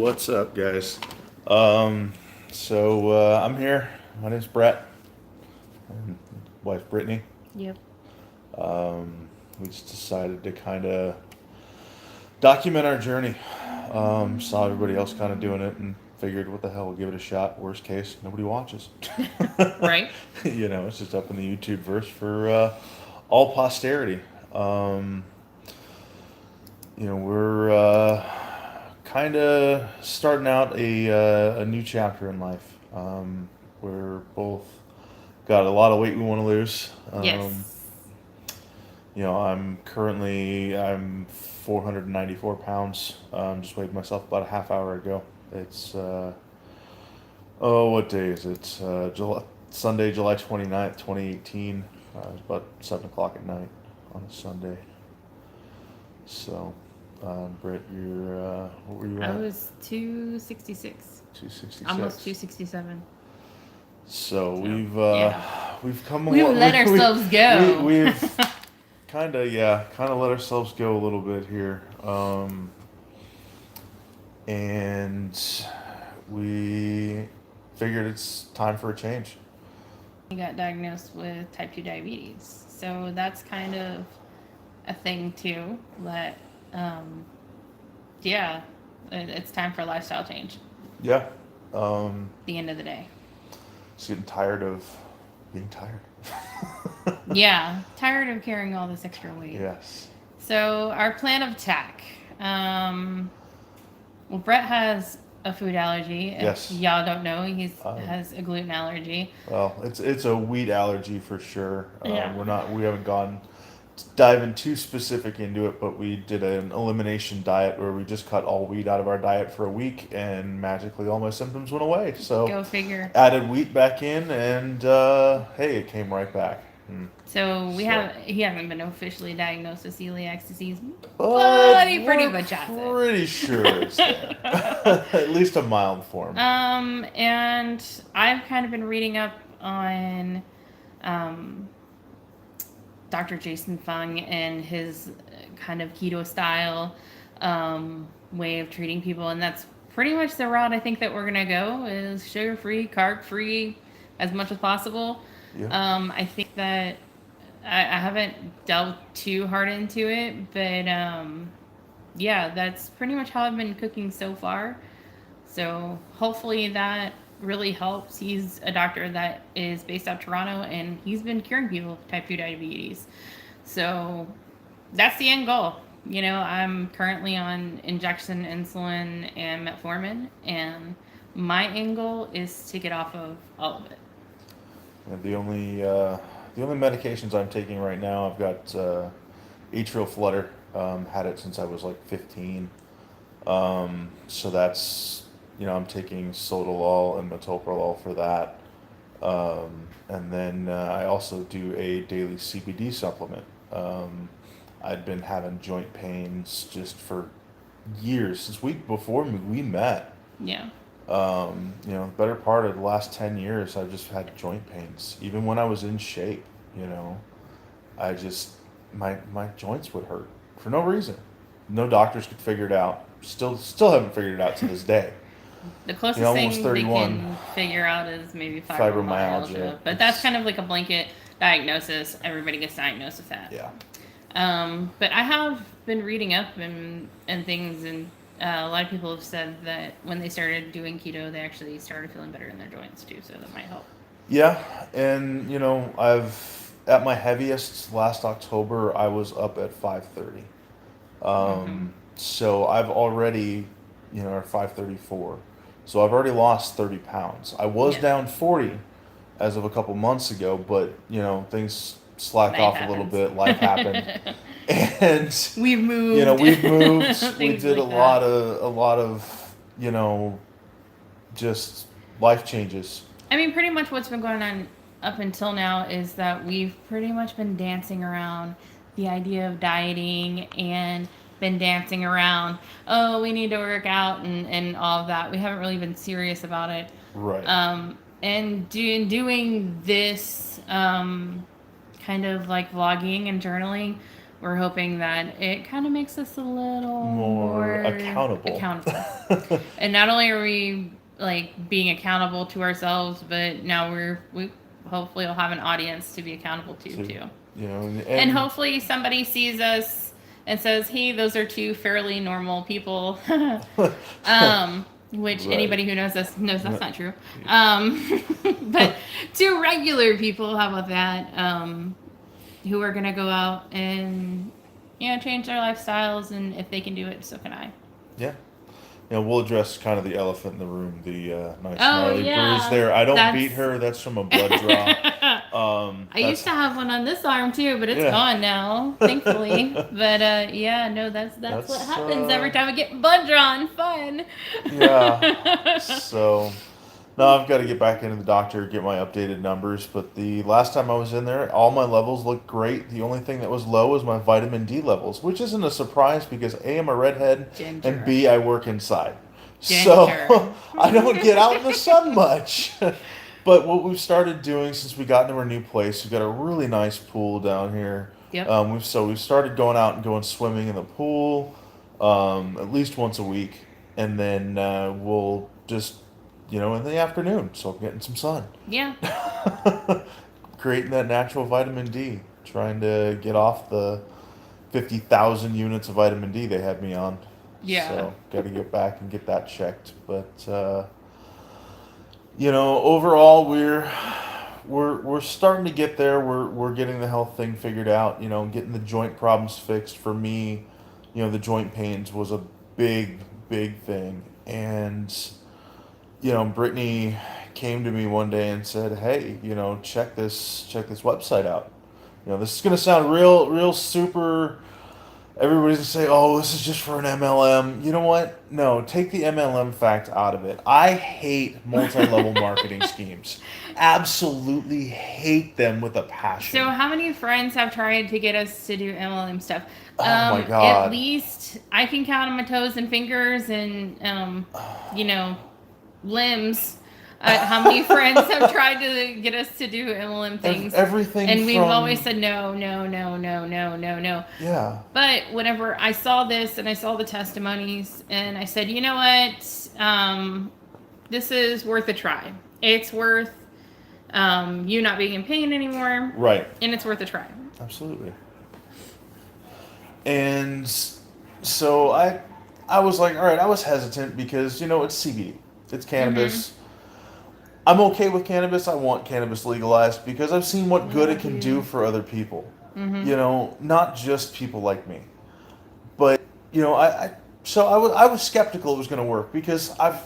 What's up, guys? I'm here. My name's Brett. And wife Brittany. Yep. We just decided to kind of document our journey. Saw everybody else kind of doing it and figured, what the hell, we'll give it a shot. Worst case, nobody watches. Right. It's just up in the YouTube verse for all posterity. Um, we're kind of starting out a new chapter in life. We're both got a lot of weight we want to lose. Yes. I'm 494 pounds. Just weighed myself about a half hour ago. It's what day is it? Sunday, July 29th, 2018. It's about 7 o'clock at night on a Sunday. So, Britt, what were you I at? was 266. 266. Almost 267. So yeah. we've come We've let ourselves go. We've kind of let ourselves go a little bit here, and we figured it's time for a change. He got diagnosed with type 2 diabetes, so that's kind of a thing too. That it's time for a lifestyle change. Yeah. The end of the day. Just getting tired of being tired. Yeah, tired of carrying all this extra weight. Yes. So our plan of attack. Brett has a food allergy. If Yes. y'all don't know, he has a gluten allergy. Well, it's a wheat allergy for sure. Yeah. We haven't gone diving too specific into it, but we did an elimination diet where we just cut all wheat out of our diet for a week, and magically all my symptoms went away. So Go figure. added wheat back in, and hey, it came right back. So he hasn't been officially diagnosed with celiac disease, but but he pretty much has it. Pretty sure it's there. At least a mild form. And I've kind of been reading up on Dr. Jason Fung and his kind of keto style way of treating people, and that's pretty much the route I think that we're gonna go, is sugar-free, carb-free as much as possible. Yeah. I think that I haven't delved too hard into it, but that's pretty much how I've been cooking so far. So hopefully that really helps. He's a doctor that is based out of Toronto, and he's been curing people with type 2 diabetes. So that's the end goal. I'm currently on injection insulin and metformin, and my end goal is to get off of all of it. And the only medications I'm taking right now, I've got atrial flutter. Had it since I was like 15. So that's, I'm taking sotalol and metoprolol for that. And then I also do a daily CBD supplement. I'd been having joint pains just for years, since before we met. Yeah. The better part of the last 10 years, I've just had joint pains. Even when I was in shape, I just, my joints would hurt for no reason. No doctors could figure it out. Still haven't figured it out to this day. The closest almost thing 31. they can figure out is maybe fibromyalgia. But that's kind of like a blanket diagnosis. Everybody gets diagnosed with that. Yeah. But I have been reading up and things, and a lot of people have said that when they started doing keto, they actually started feeling better in their joints too, so that might help. Yeah, and I've at my heaviest last October, I was up at 530. So I've already, or 534. So I've already lost 30 pounds. I was down 40 as of a couple months ago, but things slacked Life off happens. a little bit. Life happened. And We've moved. we've moved. We Things did like a lot of just life changes. I mean, pretty much what's been going on up until now is that we've pretty much been dancing around the idea of dieting, and been dancing around, oh, we need to work out and all of that. We haven't really been serious about it. Right. And doing this kind of like vlogging and journaling, we're hoping that it kind of makes us a little More more accountable. And not only are we like being accountable to ourselves, but now we hopefully will have an audience to be accountable to to, too. you know, And hopefully somebody sees us and says, "Hey, those are two fairly normal people." Which Right. anybody who knows us knows that's not true. But two regular people, how about that? Who are gonna go out and change their lifestyles, and if they can do it, so can I. Yeah. We'll address kind of the elephant in the room, the nice Oh gnarly bruise yeah, there. I don't that's. beat her. That's from a blood draw. I used to have one on this arm too, but it's Yeah. gone now, thankfully. But yeah, no, that's what happens every time I get blood drawn. Fun. Yeah. So, no, I've got to get back into the doctor, get my updated numbers. But the last time I was in there, all my levels looked great. The only thing that was low was my vitamin D levels, which isn't a surprise because A, I'm a redhead, Ginger. and B, I work inside. Ginger. So, I don't get out in the sun much. But what we've started doing since we got into our new place, we've got a really nice pool down here. Yep. We've started going out and going swimming in the pool, at least once a week, and then we'll just, in the afternoon, so getting some sun, Yeah. creating that natural vitamin D, trying to get off the 50,000 units of vitamin D they had me on. Yeah. So got to get back and get that checked, but. Overall, we're starting to get there. We're getting the health thing figured out. Getting the joint problems fixed. For me, the joint pains was a big thing. And Brittany came to me one day and said, "Hey, check this website out. This is gonna sound real super." Everybody's gonna say, "Oh, this is just for an MLM." You know what? No, take the MLM fact out of it. I hate multi-level marketing schemes. Absolutely hate them with a passion. So, how many friends have tried to get us to do MLM stuff? Oh my God. At least I can count on my toes and fingers and, limbs. How many friends have tried to get us to do MLM things? Everything, and we've always said no. Yeah. But whenever I saw this and I saw the testimonies, and I said, you know what, this is worth a try. It's worth you not being in pain anymore, Right. and it's worth a try. Absolutely. And so I was like, all right, I was hesitant because it's CBD, it's cannabis. Mm-hmm. I'm okay with cannabis. I want cannabis legalized because I've seen what good it can do for other people. Mm-hmm. Not just people like me. But I was skeptical it was going to work because I've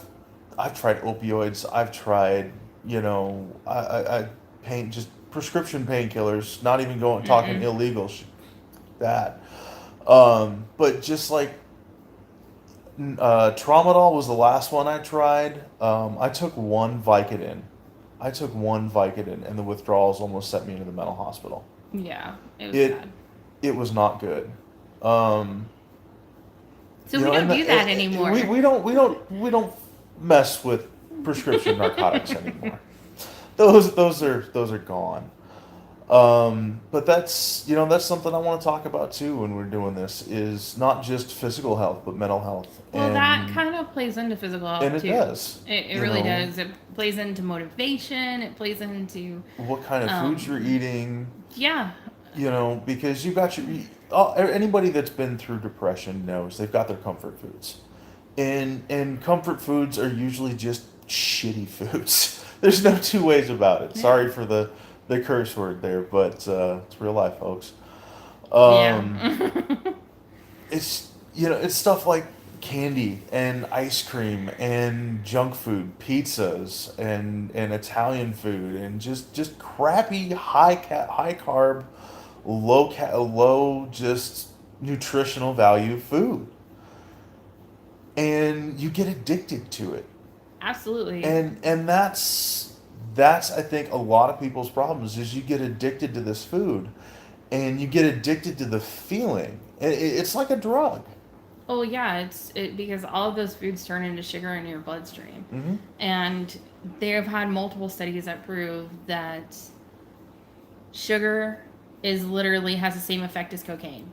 tried opioids. I've tried I pain just prescription painkillers. Not even talking illegal that. But just like Tramadol was the last one I tried. I took one Vicodin. And the withdrawals almost sent me into the mental hospital. Yeah, it was bad. It was not good. So we don't do that anymore. We don't mess with prescription narcotics anymore. Those are gone. But that's something I want to talk about too when we're doing this is not just physical health but mental health. Well, that kind of plays into physical health and it too. does. It really does. It plays into motivation. It plays into what kind of foods you're eating. Yeah. Because you got anybody that's been through depression knows they've got their comfort foods, and comfort foods are usually just shitty foods. There's no two ways about it. Yeah. Sorry for the curse word there, but it's real life, folks. It's it's stuff like candy and ice cream and junk food, pizzas and Italian food and just crappy high carb, low just nutritional value food, and you get addicted to it. Absolutely. And that's I think a lot of people's problems is you get addicted to this food, and you get addicted to the feeling. It's like a drug. Oh yeah, because all of those foods turn into sugar in your bloodstream, and they have had multiple studies that prove that sugar has the same effect as cocaine.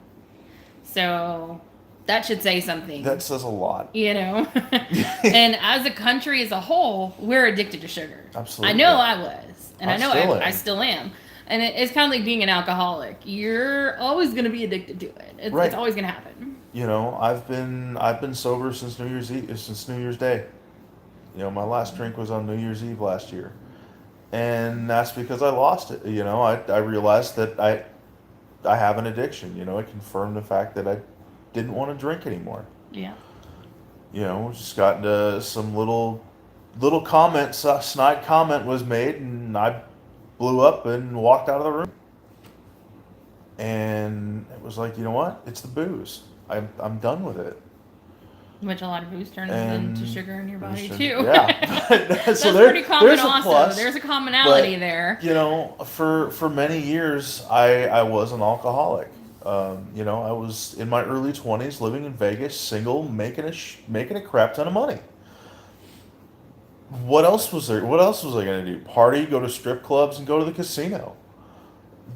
So that should say something. That says a lot. And as a country as a whole, we're addicted to sugar. Absolutely. I know I was, and I know still am. I still am. And it's kind of like being an alcoholic. You're always going to be addicted to it. It's always going to happen. I've been sober since New Year's Day. My last drink was on New Year's Eve last year, and that's because I lost it. I realized that I have an addiction. It confirmed the fact that I didn't want to drink anymore. Yeah. Just got into some little comment, snide comment was made, and I blew up and walked out of the room. And it was like, you know what? It's the booze. I'm done with it. Which a lot of booze turns into sugar in your body too. Yeah. That's pretty common there's also. A plus, there's a commonality there. For many years, I was an alcoholic. I was in my early 20s, living in Vegas, single, making a crap ton of money. What else was there? What else was I going to do? Party, go to strip clubs, and go to the casino,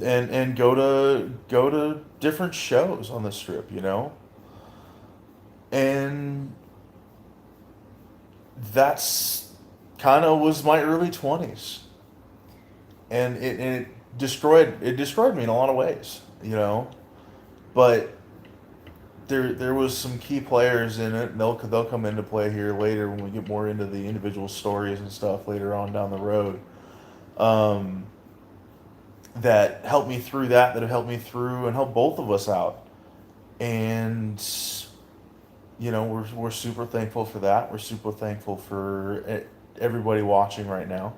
and go to different shows on the strip. And that's kind of was my early 20s, and it destroyed me in a lot of ways. But there was some key players in it, and they'll come into play here later when we get more into the individual stories and stuff later on down the road. That helped me through that have helped me through and helped both of us out. And we're super thankful for that. We're super thankful for everybody watching right now.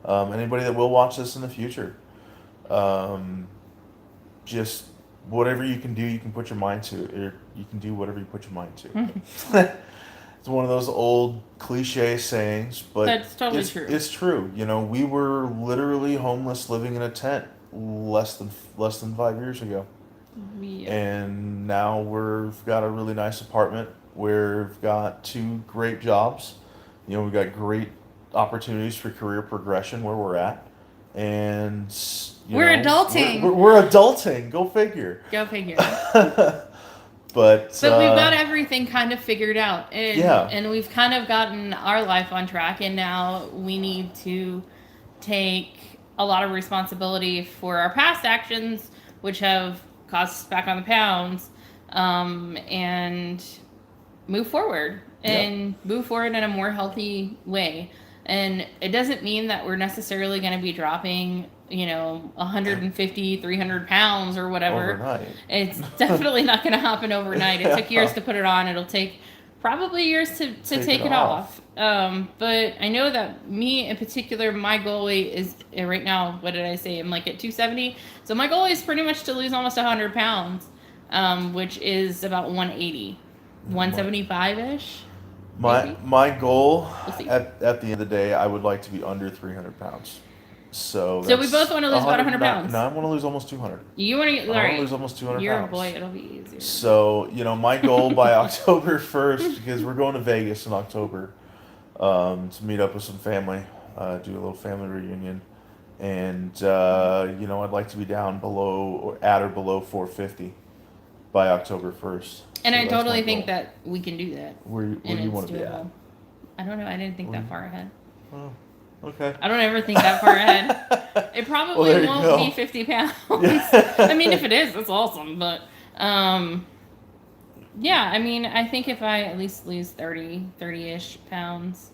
Anybody that will watch this in the future. Just whatever you can do, you can put your mind to, or you can do whatever you put your mind to. It's one of those old cliche sayings, but that's totally true. It's true. We were literally homeless, living in a tent less than 5 years ago. Yeah. And now we've got a really nice apartment. We've got 2 great jobs. We've got great opportunities for career progression where we're at. And we're adulting. We're adulting. Go figure. Go figure. But we've got everything kind of figured out. And we've kind of gotten our life on track. And now we need to take a lot of responsibility for our past actions, which have cost us back on the pounds, and move forward. And move forward in a more healthy way. And it doesn't mean that we're necessarily going to be dropping, 150, 300 pounds or whatever. Overnight. It's definitely not going to happen overnight. It took years to put it on. It'll take probably years to take it off. But I know that me in particular, my goal is right now, what did I say? I'm like at 270. So my goal is pretty much to lose almost 100 pounds, which is about 180, 175-ish. My goal at the end of the day, I would like to be under 300 pounds. So we both want to lose about 100 pounds. No, I want to lose almost 200. You want to I want to lose almost 200 pounds. Boy, it'll be easier. So, my goal by October 1st, because we're going to Vegas in October, to meet up with some family, do a little family reunion. And, I'd like to be down below or at or below 450 by October 1st. And so I totally think that we can do that. Where do you want to be at? I don't know. I didn't think that far ahead. Oh, okay. I don't ever think that far ahead. It probably won't be 50 pounds. I mean, if it is, that's awesome. But, I think if I at least lose 30-ish pounds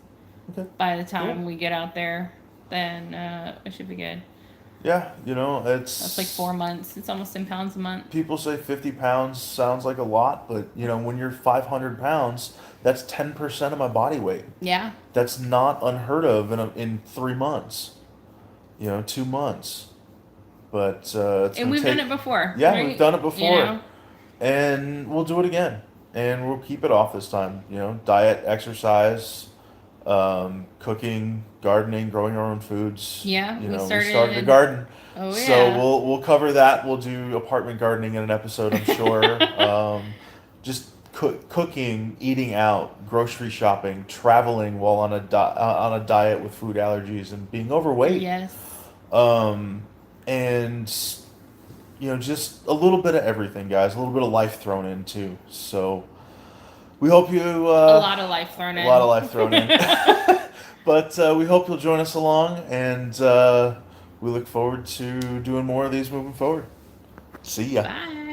by the time we get out there, then it should be good. Yeah, that's like 4 months. It's almost 10 pounds a month. People say 50 pounds sounds like a lot, but when you're 500 pounds, that's 10% of my body weight. Yeah. That's not unheard of in 3 months. 2 months. But we've done it before. Yeah, right? we've done it before. And we'll do it again. And we'll keep it off this time. Diet, exercise, cooking, gardening, growing our own foods. Yeah, we started a garden. Oh yeah. So we'll cover that. We'll do apartment gardening in an episode, I'm sure. Just cooking, eating out, grocery shopping, traveling while on a diet with food allergies and being overweight. Yes. And just a little bit of everything, guys. A little bit of life thrown in too. So we hope you A lot of life thrown a in. lot of life thrown in. But we hope you'll join us along, and we look forward to doing more of these moving forward. See ya. Bye.